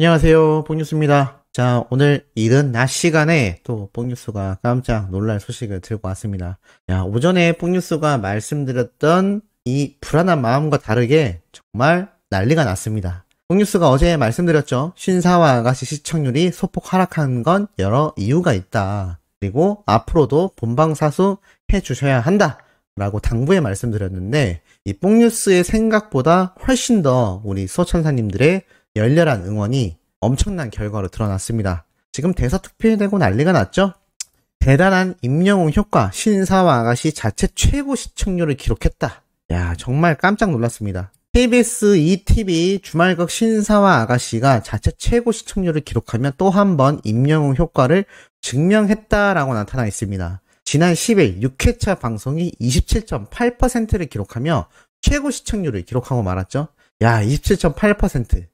안녕하세요, 뽕뉴스입니다. 자, 오늘 이른 낮 시간에 또 뽕뉴스가 깜짝 놀랄 소식을 들고 왔습니다. 야, 오전에 뽕뉴스가 말씀드렸던 이 불안한 마음과 다르게 정말 난리가 났습니다. 뽕뉴스가 어제 말씀드렸죠. 신사와 아가씨 시청률이 소폭 하락한 건 여러 이유가 있다. 그리고 앞으로도 본방사수 해주셔야 한다. 라고 당부에 말씀드렸는데 이 뽕뉴스의 생각보다 훨씬 더 우리 수호천사님들의 열렬한 응원이 엄청난 결과로 드러났습니다. 지금 대서특필되고 난리가 났죠? 대단한 임영웅 효과, 신사와 아가씨 자체 최고 시청률을 기록했다. 야, 정말 깜짝 놀랐습니다. KBS ETV 주말극 신사와 아가씨가 자체 최고 시청률을 기록하며 또 한 번 임영웅 효과를 증명했다라고 나타나 있습니다. 지난 10일 6회차 방송이 27.8%를 기록하며 최고 시청률을 기록하고 말았죠. 야, 27.8%.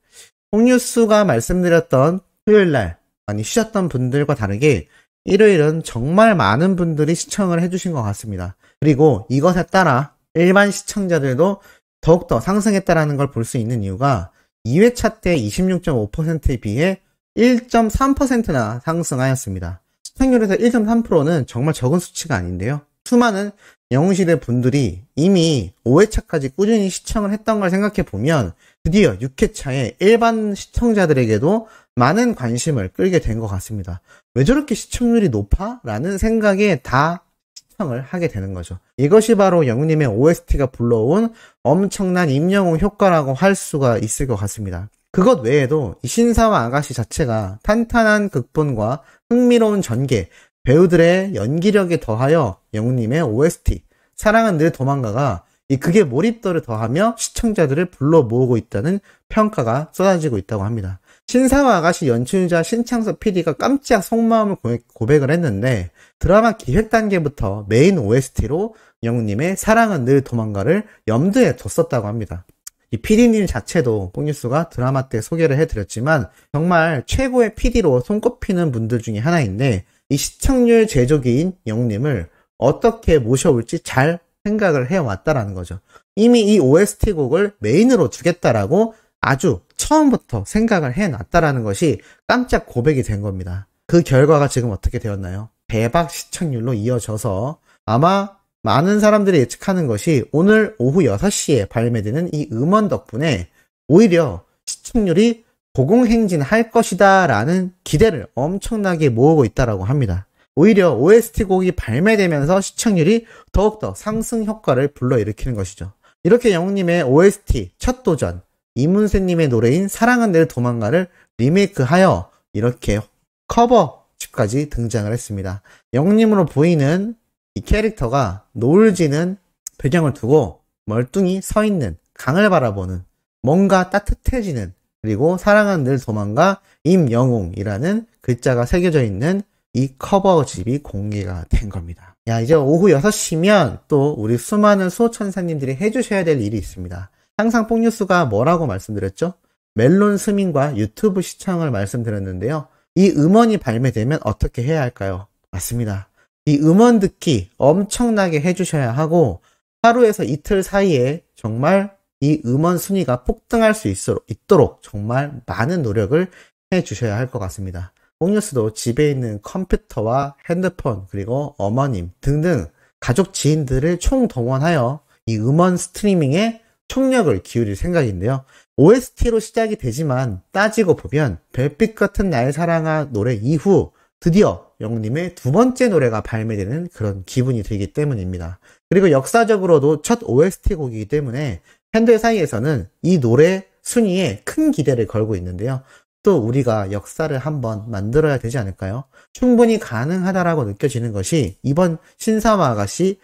뽕뉴스가 말씀드렸던 토요일날 많이 쉬셨던 분들과 다르게 일요일은 정말 많은 분들이 시청을 해주신 것 같습니다. 그리고 이것에 따라 일반 시청자들도 더욱더 상승했다는 걸 볼 수 있는 이유가 2회차 때 26.5%에 비해 1.3%나 상승하였습니다. 시청률에서 1.3%는 정말 적은 수치가 아닌데요. 수많은 영웅시대 분들이 이미 5회차까지 꾸준히 시청을 했던 걸 생각해보면 드디어 6회차에 일반 시청자들에게도 많은 관심을 끌게 된 것 같습니다. 왜 저렇게 시청률이 높아? 라는 생각에 다 시청을 하게 되는 거죠. 이것이 바로 영웅님의 OST가 불러온 엄청난 임영웅 효과라고 할 수가 있을 것 같습니다. 그것 외에도 이 신사와 아가씨 자체가 탄탄한 극본과 흥미로운 전개, 배우들의 연기력에 더하여 영웅님의 OST 사랑은 늘 도망가가 이 극의 몰입도를 더하며 시청자들을 불러 모으고 있다는 평가가 쏟아지고 있다고 합니다. 신사와 아가씨 연출자 신창섭 PD가 깜짝 속마음을 고백을 했는데 드라마 기획 단계부터 메인 OST로 영웅님의 사랑은 늘 도망가를 염두에 뒀었다고 합니다. 이 PD님 자체도 뽕뉴스가 드라마 때 소개를 해드렸지만 정말 최고의 PD로 손꼽히는 분들 중에 하나인데 이 시청률 제조기인 영웅님을 어떻게 모셔올지 잘 생각을 해왔다라는 거죠. 이미 이 OST 곡을 메인으로 두겠다라고 아주 처음부터 생각을 해놨다라는 것이 깜짝 고백이 된 겁니다. 그 결과가 지금 어떻게 되었나요? 대박 시청률로 이어져서 아마 많은 사람들이 예측하는 것이 오늘 오후 6시에 발매되는 이 음원 덕분에 오히려 시청률이 고공행진할 것이다 라는 기대를 엄청나게 모으고 있다라고 합니다. 오히려 OST 곡이 발매되면서 시청률이 더욱더 상승 효과를 불러일으키는 것이죠. 이렇게 영웅님의 OST 첫 도전, 이문세님의 노래인 사랑은 늘 도망가를 리메이크하여 이렇게 커버집까지 등장을 했습니다. 영웅님으로 보이는 이 캐릭터가 노을 지는 배경을 두고 멀뚱히 서 있는, 강을 바라보는, 뭔가 따뜻해지는, 그리고 사랑은 늘 도망가 임영웅이라는 글자가 새겨져 있는 이 커버집이 공개가 된 겁니다. 야, 이제 오후 6시면 또 우리 수많은 수호천사님들이 해주셔야 될 일이 있습니다. 항상 뽕뉴스가 뭐라고 말씀드렸죠? 멜론 스밍과 유튜브 시청을 말씀드렸는데요. 이 음원이 발매되면 어떻게 해야 할까요? 맞습니다. 이 음원 듣기 엄청나게 해주셔야 하고 하루에서 이틀 사이에 정말 이 음원 순위가 폭등할 수 있도록 정말 많은 노력을 해주셔야 할 것 같습니다. 뽕뉴스도 집에 있는 컴퓨터와 핸드폰 그리고 어머님 등등 가족 지인들을 총동원하여 이 음원 스트리밍에 총력을 기울일 생각인데요. OST로 시작이 되지만 따지고 보면 별빛 같은 날 사랑아 노래 이후 드디어 영웅님의 두 번째 노래가 발매되는 그런 기분이 들기 때문입니다. 그리고 역사적으로도 첫 OST 곡이기 때문에 팬들 사이에서는 이 노래 순위에 큰 기대를 걸고 있는데요. 또 우리가 역사를 한번 만들어야 되지 않을까요? 충분히 가능하다라고 느껴지는 것이 이번 신사와 아가씨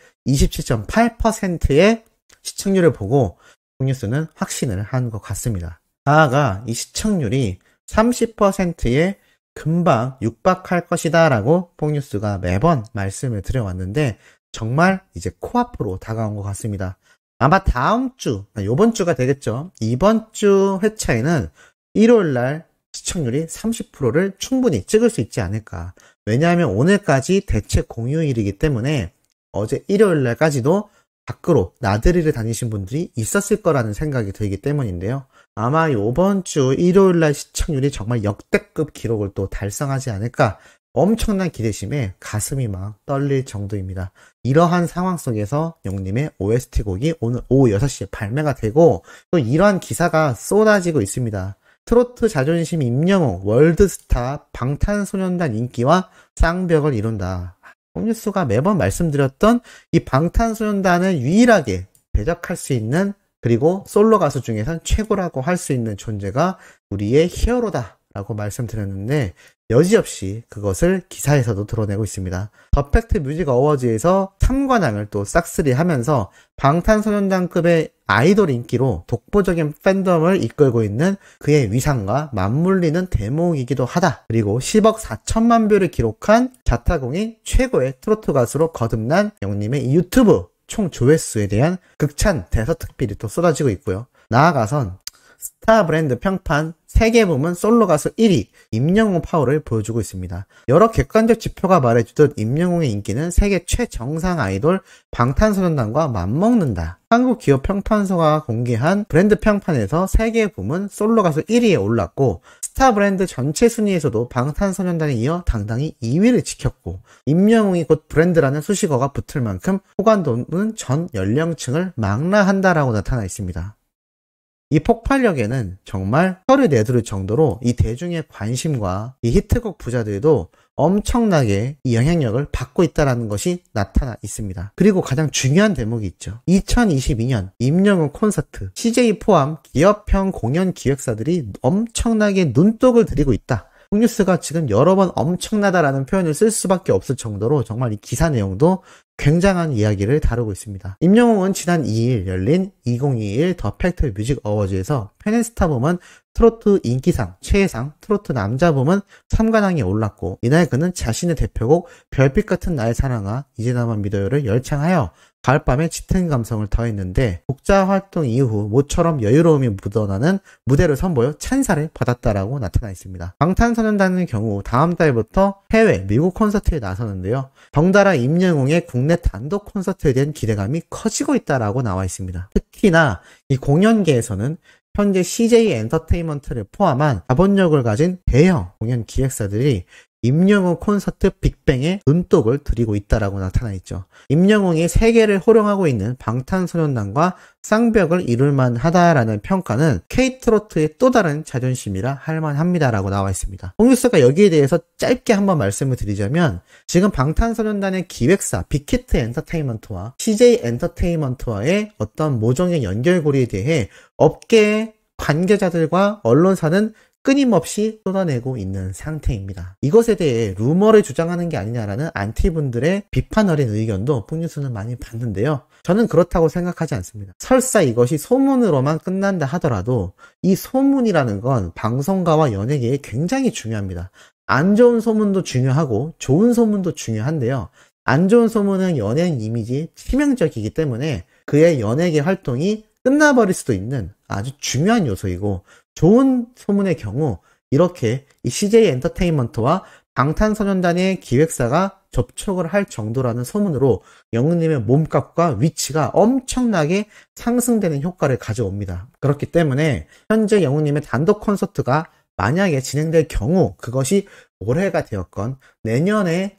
27.8%의 시청률을 보고 뽕뉴스는 확신을 한 것 같습니다. 나아가 이 시청률이 30%에 금방 육박할 것이다 라고 뽕뉴스가 매번 말씀을 드려왔는데 정말 이제 코앞으로 다가온 것 같습니다. 아마 다음 주, 요번 주가 되겠죠. 이번 주 회차에는 일요일날 시청률이 30%를 충분히 찍을 수 있지 않을까. 왜냐하면 오늘까지 대책 공휴일이기 때문에 어제 일요일날까지도 밖으로 나들이를 다니신 분들이 있었을 거라는 생각이 들기 때문인데요. 아마 이번 주 일요일날 시청률이 정말 역대급 기록을 또 달성하지 않을까 엄청난 기대심에 가슴이 막 떨릴 정도입니다. 이러한 상황 속에서 영님의 OST 곡이 오늘 오후 6시에 발매가 되고 또 이러한 기사가 쏟아지고 있습니다. 트로트 자존심 임영웅 월드스타 방탄소년단 인기와 쌍벽을 이룬다. 뽕뉴스가 매번 말씀드렸던 이 방탄소년단을 유일하게 대적할 수 있는 그리고 솔로 가수 중에선 최고라고 할 수 있는 존재가 우리의 히어로다 라고 말씀드렸는데 여지없이 그것을 기사에서도 드러내고 있습니다. 더 팩트 뮤직 어워즈에서 3관왕을 또 싹쓸이 하면서 방탄소년단급의 아이돌 인기로 독보적인 팬덤을 이끌고 있는 그의 위상과 맞물리는 대목이기도 하다. 그리고 10억 4천만 뷰를 기록한 자타공인 최고의 트로트 가수로 거듭난 영님의 이 유튜브 총 조회수에 대한 극찬 대서특필이 또 쏟아지고 있고요. 나아가선 스타 브랜드 평판 세계 부문 솔로 가수 1위 임영웅 파워를 보여주고 있습니다. 여러 객관적 지표가 말해주듯 임영웅의 인기는 세계 최정상 아이돌 방탄소년단과 맞먹는다. 한국 기업 평판소가 공개한 브랜드 평판에서 세계 부문 솔로 가수 1위에 올랐고 스타 브랜드 전체 순위에서도 방탄소년단에 이어 당당히 2위를 지켰고 임영웅이 곧 브랜드라는 수식어가 붙을 만큼 호감도는 전 연령층을 망라한다라고 나타나 있습니다. 이 폭발력에는 정말 혀를 내두를 정도로 이 대중의 관심과 이 히트곡 부자들도 엄청나게 이 영향력을 받고 있다는 것이 나타나 있습니다. 그리고 가장 중요한 대목이 있죠. 2022년 임영웅 콘서트 CJ 포함 기업형 공연 기획사들이 엄청나게 눈독을 들이고 있다. 뽕뉴스가 지금 여러 번 엄청나다라는 표현을 쓸 수밖에 없을 정도로 정말 이 기사 내용도 굉장한 이야기를 다루고 있습니다. 임영웅은 지난 2일 열린 2021 더 팩트 뮤직 어워즈에서 페넨스타 부문 트로트 인기상, 최애상, 트로트 남자 부문 3관왕에 올랐고 이날 그는 자신의 대표곡 별빛 같은 나의 사랑아 이제 나만 믿어요를 열창하여 가을밤에 짙은 감성을 더했는데 독자 활동 이후 모처럼 여유로움이 묻어나는 무대를 선보여 찬사를 받았다라고 나타나 있습니다. 방탄소년단의 경우 다음 달부터 해외 미국 콘서트에 나서는데요. 덩달아 임영웅의 국내 단독 콘서트에 대한 기대감이 커지고 있다라고 나와 있습니다. 특히나 이 공연계에서는 현재 CJ 엔터테인먼트를 포함한 자본력을 가진 대형 공연 기획사들이 임영웅 콘서트 빅뱅에 눈독을 들이고 있다라고 나타나 있죠. 임영웅이 세계를 호령하고 있는 방탄소년단과 쌍벽을 이룰 만하다라는 평가는 K-트로트의 또 다른 자존심이라 할 만합니다라고 나와 있습니다. 뽕뉴스가 여기에 대해서 짧게 한번 말씀을 드리자면 지금 방탄소년단의 기획사 빅히트 엔터테인먼트와 CJ 엔터테인먼트와의 어떤 모종의 연결고리에 대해 업계의 관계자들과 언론사는 끊임없이 쏟아내고 있는 상태입니다. 이것에 대해 루머를 주장하는 게 아니냐라는 안티분들의 비판 어린 의견도 뽕뉴스는 많이 봤는데요. 저는 그렇다고 생각하지 않습니다. 설사 이것이 소문으로만 끝난다 하더라도 이 소문이라는 건 방송가와 연예계에 굉장히 중요합니다. 안 좋은 소문도 중요하고 좋은 소문도 중요한데요. 안 좋은 소문은 연예인 이미지에 치명적이기 때문에 그의 연예계 활동이 끝나버릴 수도 있는 아주 중요한 요소이고 좋은 소문의 경우 이렇게 이 CJ 엔터테인먼트와 방탄소년단의 기획사가 접촉을 할 정도라는 소문으로 영웅님의 몸값과 위치가 엄청나게 상승되는 효과를 가져옵니다. 그렇기 때문에 현재 영웅님의 단독 콘서트가 만약에 진행될 경우 그것이 올해가 되었건 내년에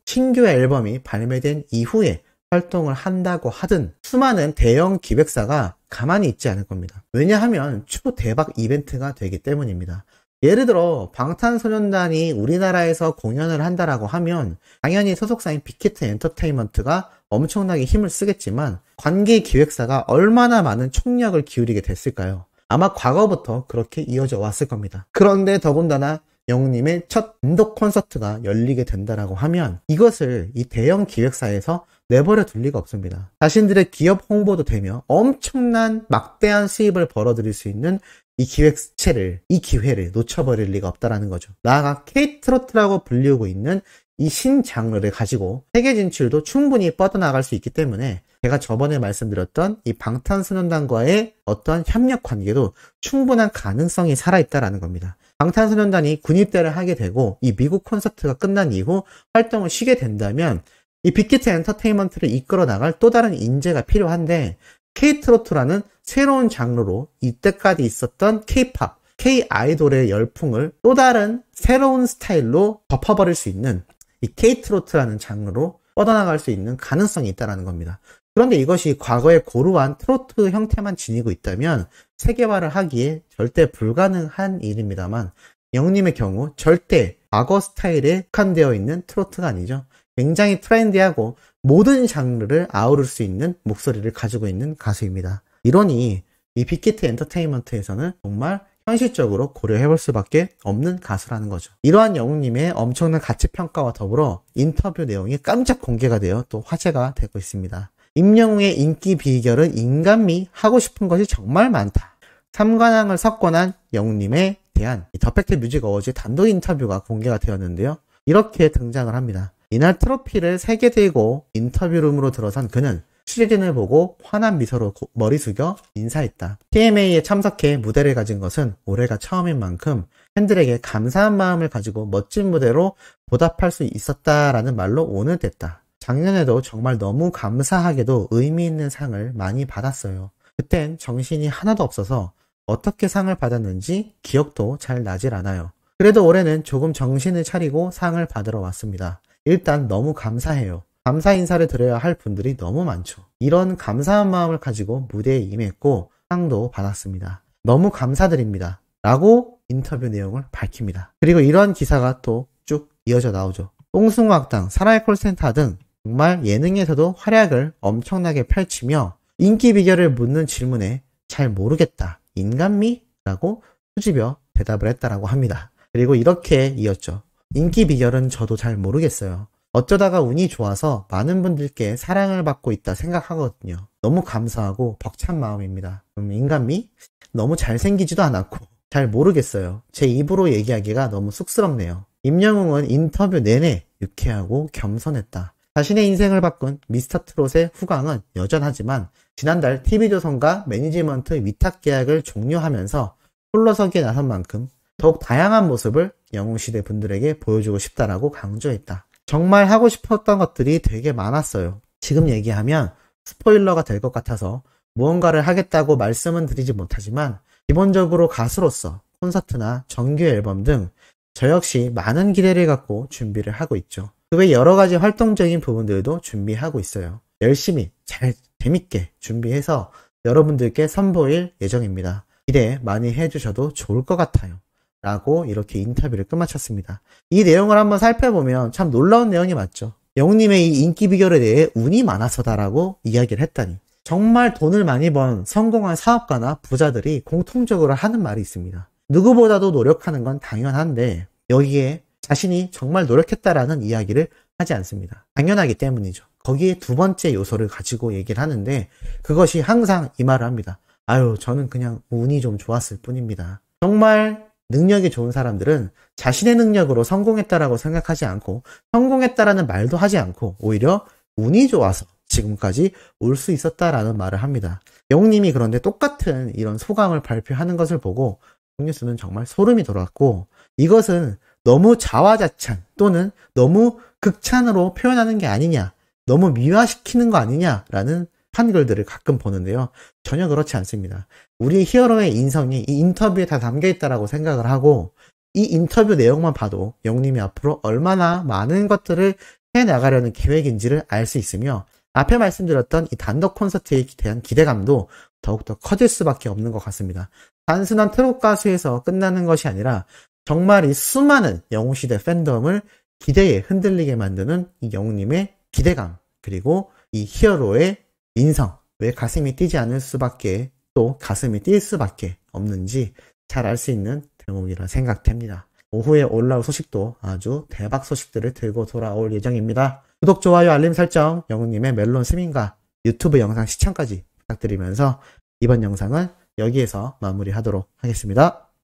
신규 앨범이 발매된 이후에 활동을 한다고 하든 수많은 대형 기획사가 가만히 있지 않을 겁니다. 왜냐하면 초대박 이벤트가 되기 때문입니다. 예를 들어 방탄소년단이 우리나라에서 공연을 한다라고 하면 당연히 소속사인 빅히트 엔터테인먼트가 엄청나게 힘을 쓰겠지만 관계 기획사가 얼마나 많은 총력을 기울이게 됐을까요? 아마 과거부터 그렇게 이어져 왔을 겁니다. 그런데 더군다나 영웅님의 첫 단독 콘서트가 열리게 된다라고 하면 이것을 이 대형 기획사에서 내버려 둘 리가 없습니다. 자신들의 기업 홍보도 되며 엄청난 막대한 수입을 벌어들일 수 있는 이 기회를 놓쳐버릴 리가 없다라는 거죠. 나아가 K-트로트라고 불리우고 있는 이 신장르를 가지고 세계 진출도 충분히 뻗어나갈 수 있기 때문에 제가 저번에 말씀드렸던 이 방탄소년단과의 어떤 협력 관계도 충분한 가능성이 살아있다라는 겁니다. 방탄소년단이 군입대를 하게 되고 이 미국 콘서트가 끝난 이후 활동을 쉬게 된다면 이 빅히트 엔터테인먼트를 이끌어 나갈 또 다른 인재가 필요한데 K-트로트라는 새로운 장르로 이때까지 있었던 K-팝, K-아이돌의 열풍을 또 다른 새로운 스타일로 덮어버릴 수 있는 이 K-트로트라는 장르로 뻗어나갈 수 있는 가능성이 있다는 겁니다. 그런데 이것이 과거의 고루한 트로트 형태만 지니고 있다면 세계화를 하기에 절대 불가능한 일입니다만 영님의 경우 절대 과거 스타일에 국한되어 있는 트로트가 아니죠. 굉장히 트렌디하고 모든 장르를 아우를 수 있는 목소리를 가지고 있는 가수입니다. 이러니 이 빅히트 엔터테인먼트에서는 정말 현실적으로 고려해볼 수밖에 없는 가수라는 거죠. 이러한 영웅님의 엄청난 가치평가와 더불어 인터뷰 내용이 깜짝 공개가 되어 또 화제가 되고 있습니다. 임영웅의 인기 비결은 인간미, 하고 싶은 것이 정말 많다. 3관왕을 석권한 영웅님에 대한 더 팩트 뮤직 어워즈 단독 인터뷰가 공개가 되었는데요. 이렇게 등장을 합니다. 이날 트로피를 3개 들고 인터뷰룸으로 들어선 그는 취재진을 보고 환한 미소로 머리 숙여 인사했다. TMA에 참석해 무대를 가진 것은 올해가 처음인 만큼 팬들에게 감사한 마음을 가지고 멋진 무대로 보답할 수 있었다라는 말로 오늘 됐다. 작년에도 정말 너무 감사하게도 의미 있는 상을 많이 받았어요. 그땐 정신이 하나도 없어서 어떻게 상을 받았는지 기억도 잘 나질 않아요. 그래도 올해는 조금 정신을 차리고 상을 받으러 왔습니다. 일단 너무 감사해요. 감사 인사를 드려야 할 분들이 너무 많죠. 이런 감사한 마음을 가지고 무대에 임했고 상도 받았습니다. 너무 감사드립니다. 라고 인터뷰 내용을 밝힙니다. 그리고 이런 기사가 또 쭉 이어져 나오죠. 똥숭악당, 사라의 콜센터 등 정말 예능에서도 활약을 엄청나게 펼치며 인기 비결을 묻는 질문에 잘 모르겠다. 인간미? 라고 수집여 대답을 했다라고 합니다. 그리고 이렇게 이었죠. 인기 비결은 저도 잘 모르겠어요. 어쩌다가 운이 좋아서 많은 분들께 사랑을 받고 있다 생각하거든요. 너무 감사하고 벅찬 마음입니다. 인간미? 너무 잘생기지도 않았고 잘 모르겠어요. 제 입으로 얘기하기가 너무 쑥스럽네요. 임영웅은 인터뷰 내내 유쾌하고 겸손했다. 자신의 인생을 바꾼 미스터트롯의 후광은 여전하지만 지난달 TV조선과 매니지먼트 위탁 계약을 종료하면서 홀로서기에 나선 만큼 더욱 다양한 모습을 영웅시대 분들에게 보여주고 싶다라고 강조했다. 정말 하고 싶었던 것들이 되게 많았어요. 지금 얘기하면 스포일러가 될 것 같아서 무언가를 하겠다고 말씀은 드리지 못하지만 기본적으로 가수로서 콘서트나 정규 앨범 등 저 역시 많은 기대를 갖고 준비를 하고 있죠. 그 외 여러 가지 활동적인 부분들도 준비하고 있어요. 열심히 잘 재밌게 준비해서 여러분들께 선보일 예정입니다. 기대 많이 해주셔도 좋을 것 같아요. 라고 이렇게 인터뷰를 끝마쳤습니다. 이 내용을 한번 살펴보면 참 놀라운 내용이 맞죠. 영웅님의 이 인기 비결에 대해 운이 많아서다라고 이야기를 했다니. 정말 돈을 많이 번 성공한 사업가나 부자들이 공통적으로 하는 말이 있습니다. 누구보다도 노력하는 건 당연한데 여기에 자신이 정말 노력했다라는 이야기를 하지 않습니다. 당연하기 때문이죠. 거기에 두 번째 요소를 가지고 얘기를 하는데 그것이 항상 이 말을 합니다. 아유, 저는 그냥 운이 좀 좋았을 뿐입니다. 정말 능력이 좋은 사람들은 자신의 능력으로 성공했다라고 생각하지 않고 성공했다라는 말도 하지 않고 오히려 운이 좋아서 지금까지 올 수 있었다라는 말을 합니다. 영웅님이 그런데 똑같은 이런 소감을 발표하는 것을 보고 뉴스는 정말 소름이 돋았고 이것은 너무 자화자찬 또는 너무 극찬으로 표현하는 게 아니냐, 너무 미화시키는 거 아니냐라는 판글들을 가끔 보는데요. 전혀 그렇지 않습니다. 우리 히어로의 인성이 이 인터뷰에 다 담겨있다라고 생각을 하고 이 인터뷰 내용만 봐도 영웅님이 앞으로 얼마나 많은 것들을 해나가려는 계획인지를 알 수 있으며 앞에 말씀드렸던 이 단독 콘서트에 대한 기대감도 더욱더 커질 수밖에 없는 것 같습니다. 단순한 트롯 가수에서 끝나는 것이 아니라 정말 이 수많은 영웅시대 팬덤을 기대에 흔들리게 만드는 이 영웅님의 기대감 그리고 이 히어로의 인성 왜 가슴이 뛰지 않을 수밖에 또 가슴이 뛸 수밖에 없는지 잘 알 수 있는 대목이라 생각됩니다. 오후에 올라올 소식도 아주 대박 소식들을 들고 돌아올 예정입니다. 구독, 좋아요, 알림 설정, 영웅님의 멜론 스밍과 유튜브 영상 시청까지 부탁드리면서 이번 영상은 여기에서 마무리하도록 하겠습니다.